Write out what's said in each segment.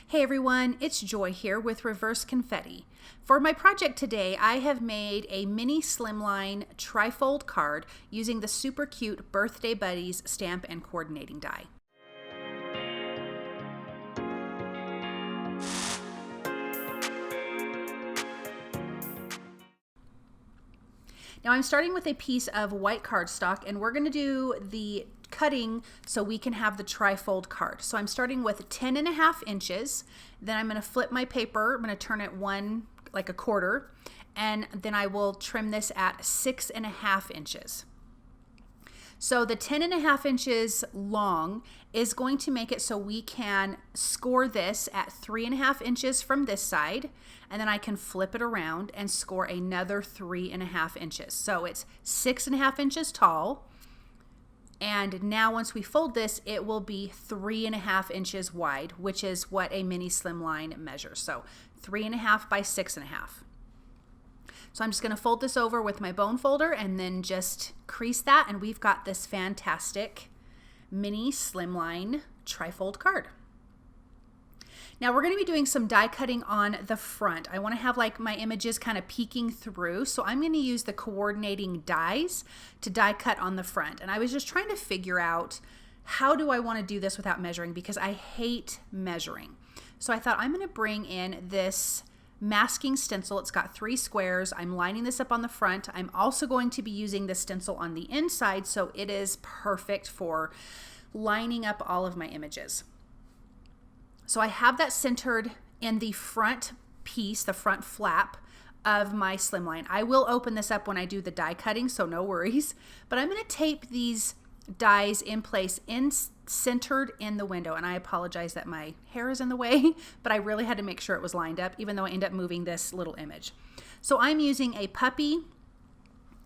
Hey everyone, it's Joy here with ReverseConfetti. For my project today, I have made a mini Slimline Trifold card using the super cute Birthday Buddies stamp and coordinating die. Now I'm starting with a piece of white cardstock and we're going to do the cutting so we can have the trifold card. So I'm starting with 10.5 inches, then I'm going to flip my paper, I'm going to turn it like a quarter, and then I will trim this at 6.5 inches. So the 10.5 inches long is going to make it so we can score this at 3.5 inches from this side, and then I can flip it around and score another 3.5 inches. So it's 6.5 inches tall, and now once we fold this, it will be 3.5 inches wide, which is what a mini slimline measures. So 3.5 by 6.5. So I'm just going to fold this over with my bone folder and then just crease that, and we've got this fantastic mini slimline trifold card. Now we're going to be doing some die cutting on the front. I want to have like my images kind of peeking through, so I'm going to use the coordinating dies to die cut on the front. And I was just trying to figure out how do I want to do this without measuring, because I hate measuring. So I thought I'm going to bring in this masking stencil. It's got 3 squares. I'm lining this up on the front. I'm also going to be using the stencil on the inside, so it is perfect for lining up all of my images. So I have that centered in the front piece, the front flap of my slimline. I will open this up when I do the die cutting, so no worries. But I'm going to tape these dies in place centered in the window. And I apologize that my hair is in the way, but I really had to make sure it was lined up, even though I end up moving this little image. So I'm using a puppy,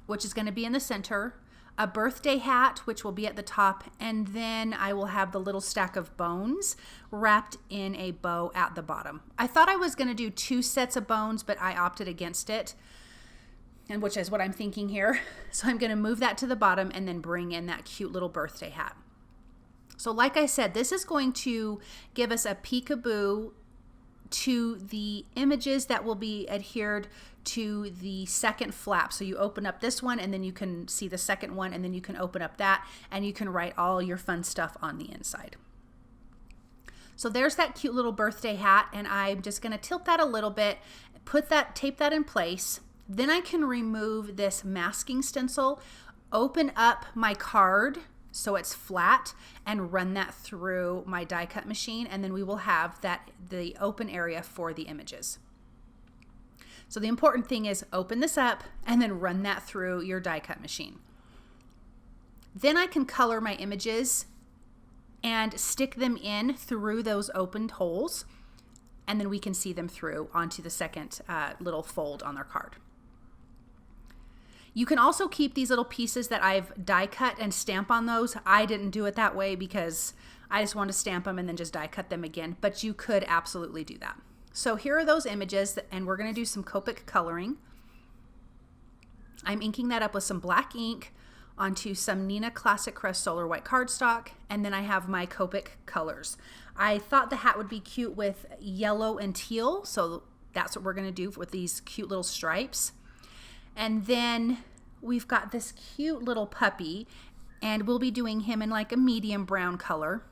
which is going to be in the center, a birthday hat, which will be at the top, and then I will have the little stack of bones wrapped in a bow at the bottom. I thought I was going to do 2 sets of bones, but I opted against it, and which is what I'm thinking here. So I'm going to move that to the bottom and then bring in that cute little birthday hat. So like I said, this is going to give us a peekaboo to the images that will be adhered to the second flap. So you open up this one and then you can see the second one, and then you can open up that and you can write all your fun stuff on the inside. So there's that cute little birthday hat, and I'm just going to tilt that a little bit, tape that in place. Then I can remove this masking stencil, open up my card so it's flat, and run that through my die cut machine, and then we will have the open area for the images. So the important thing is open this up and then run that through your die cut machine. Then I can color my images and stick them in through those opened holes, and then we can see them through onto the second little fold on their card. You can also keep these little pieces that I've die cut and stamp on those. I didn't do it that way because I just want to stamp them and then just die cut them again, but you could absolutely do that. So here are those images, and we're going to do some Copic coloring. I'm inking that up with some black ink onto some Neenah Classic Crest Solar White cardstock, and then I have my Copic colors. I thought the hat would be cute with yellow and teal, so that's what we're going to do with these cute little stripes. And then we've got this cute little puppy, and we'll be doing him in like a medium brown color.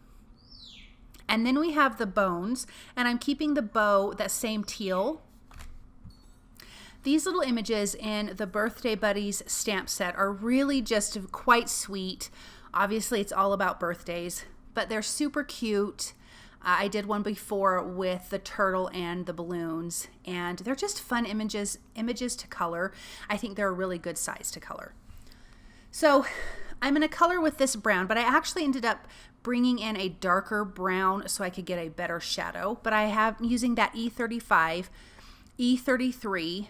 And then we have the bones, and I'm keeping the bow that same teal. These little images in the Birthday Buddies stamp set are really just quite sweet. Obviously, it's all about birthdays, but they're super cute. I did one before with the turtle and the balloons, and they're just fun images to color. I think they're a really good size to color. So I'm going to color with this brown, but I actually ended up bringing in a darker brown so I could get a better shadow. But I have using that E35, E33,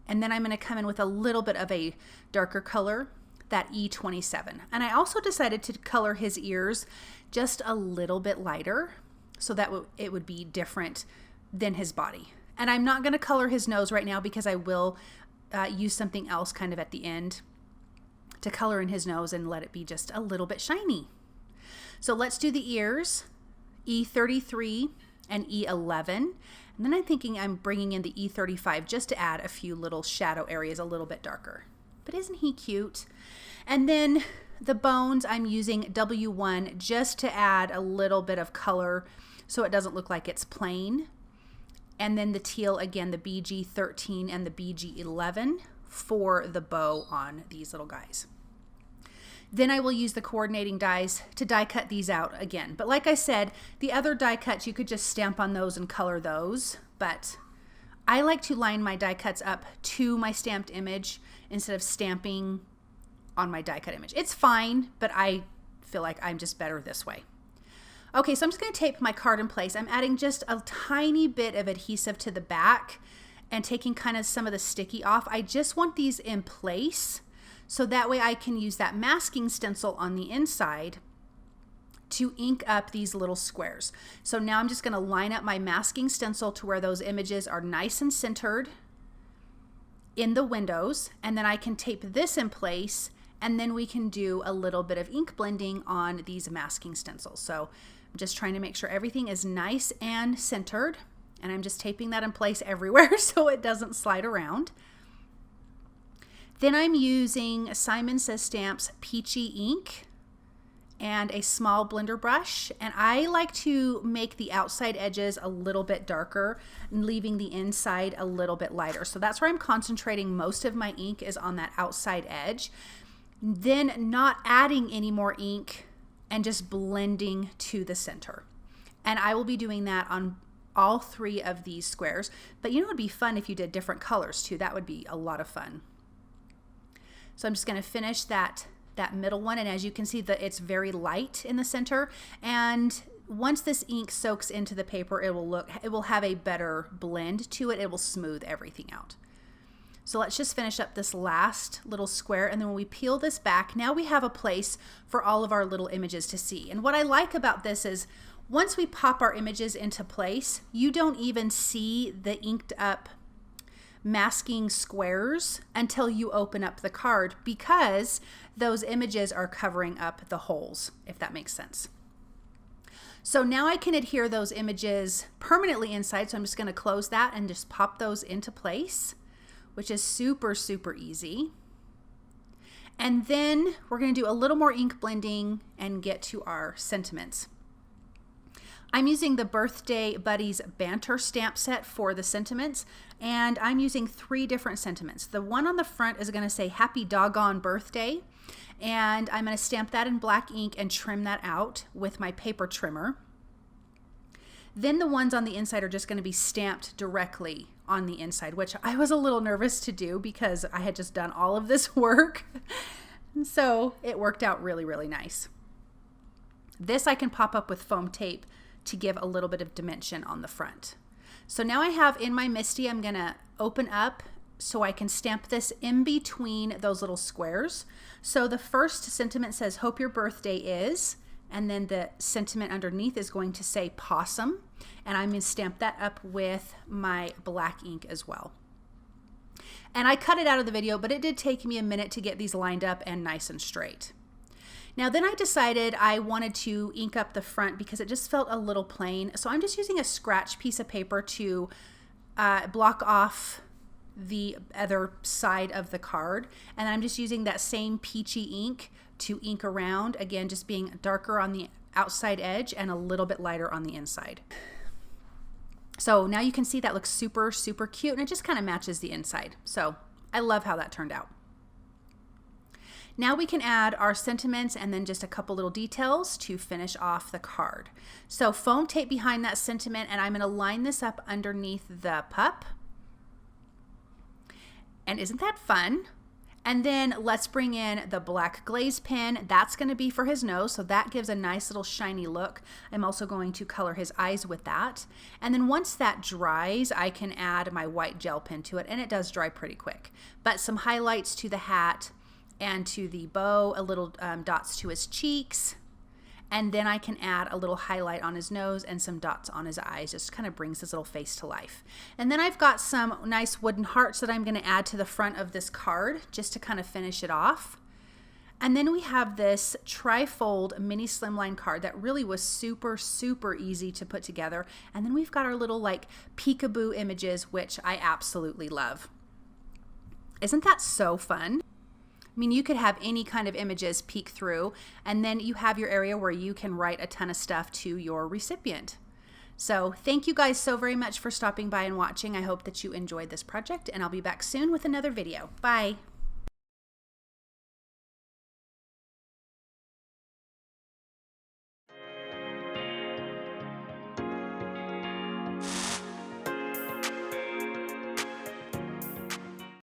and then I'm going to come in with a little bit of a darker color, that E27. And I also decided to color his ears just a little bit lighter, so that it would be different than his body. And I'm not going to color his nose right now because I will use something else kind of at the end to color in his nose and let it be just a little bit shiny. So let's do the ears. E33 and E11. And then I'm thinking I'm bringing in the E35 just to add a few little shadow areas a little bit darker. But isn't he cute? And then the bones, I'm using W1 just to add a little bit of color so it doesn't look like it's plain. And then the teal, again, the BG13 and the BG11 for the bow on these little guys. Then I will use the coordinating dies to die cut these out again. But like I said, the other die cuts, you could just stamp on those and color those. But I like to line my die cuts up to my stamped image instead of stamping on my die cut image. It's fine, but I feel like I'm just better this way. Okay, so I'm just going to tape my card in place. I'm adding just a tiny bit of adhesive to the back and taking kind of some of the sticky off. I just want these in place so that way I can use that masking stencil on the inside to ink up these little squares. So now I'm just going to line up my masking stencil to where those images are nice and centered in the windows, and then I can tape this in place, and then we can do a little bit of ink blending on these masking stencils. So I'm just trying to make sure everything is nice and centered, and I'm just taping that in place everywhere so it doesn't slide around. Then I'm using Simon Says Stamps Peachy ink and a small blender brush, and I like to make the outside edges a little bit darker and leaving the inside a little bit lighter. So that's where I'm concentrating most of my ink, is on that outside edge. Then not adding any more ink and just blending to the center. And I will be doing that on all 3 of these squares. But you know, it would be fun if you did different colors too. That would be a lot of fun. So I'm just going to finish that middle one, and as you can see, that it's very light in the center, and once this ink soaks into the paper, it will have a better blend to it. It will smooth everything out. So let's just finish up this last little square, and then when we peel this back, now we have a place for all of our little images to see. And what I like about this is once we pop our images into place, you don't even see the inked up masking squares until you open up the card, because those images are covering up the holes, if that makes sense. So now I can adhere those images permanently inside, so I'm just going to close that and just pop those into place, which is super, super easy. And then we're going to do a little more ink blending and get to our sentiments. I'm using the Birthday Buddies Banter stamp set for the sentiments, and I'm using 3 different sentiments. The one on the front is going to say Happy Doggone Birthday, and I'm going to stamp that in black ink and trim that out with my paper trimmer. Then the ones on the inside are just going to be stamped directly on the inside, which I was a little nervous to do because I had just done all of this work. And so it worked out really, really nice. This I can pop up with foam tape to give a little bit of dimension on the front. So now I have in my MISTI, I'm gonna open up so I can stamp this in between those little squares. So the first sentiment says, hope your birthday is, and then the sentiment underneath is going to say possum, and I'm gonna stamp that up with my black ink as well. And I cut it out of the video, but it did take me a minute to get these lined up and nice and straight. Now then I decided I wanted to ink up the front because it just felt a little plain. So I'm just using a scratch piece of paper to block off the other side of the card. And I'm just using that same peachy ink to ink around. Again, just being darker on the outside edge and a little bit lighter on the inside. So now you can see that looks super, super cute, and it just kind of matches the inside. So I love how that turned out. Now we can add our sentiments and then just a couple little details to finish off the card. So foam tape behind that sentiment, and I'm going to line this up underneath the pup. And isn't that fun? And then let's bring in the black glaze pen. That's going to be for his nose, so that gives a nice little shiny look. I'm also going to color his eyes with that. And then once that dries, I can add my white gel pen to it, and it does dry pretty quick. But some highlights to the hat and to the bow, a little dots to his cheeks, and then I can add a little highlight on his nose and some dots on his eyes. Just kind of brings his little face to life. And then I've got some nice wooden hearts that I'm going to add to the front of this card just to kind of finish it off. And then we have this Trifold mini slimline card that really was super, super easy to put together. And then we've got our little like peekaboo images, which I absolutely love. Isn't that so fun? I mean, you could have any kind of images peek through, and then you have your area where you can write a ton of stuff to your recipient. So thank you guys so very much for stopping by and watching. I hope that you enjoyed this project, and I'll be back soon with another video. Bye.